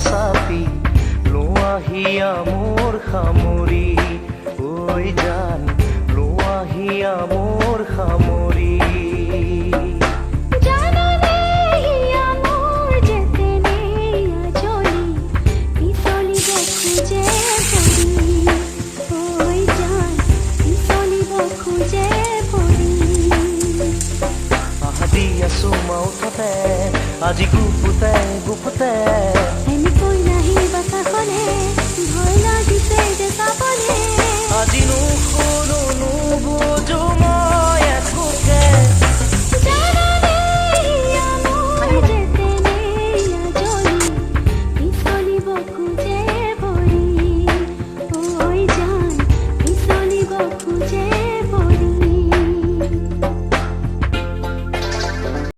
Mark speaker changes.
Speaker 1: চাপি লোৱাহিয়া মোৰ সামৰি ঐ জান লোৱাহিয়া মোৰ সামৰি মাউঠতে আজি গুপুতে গুপুতে
Speaker 2: এনেকৈ নাহি বাতাসনে ভয় লাগিছে যে চাবলে
Speaker 1: আজি নুশুনো নুবুজো মই একোকে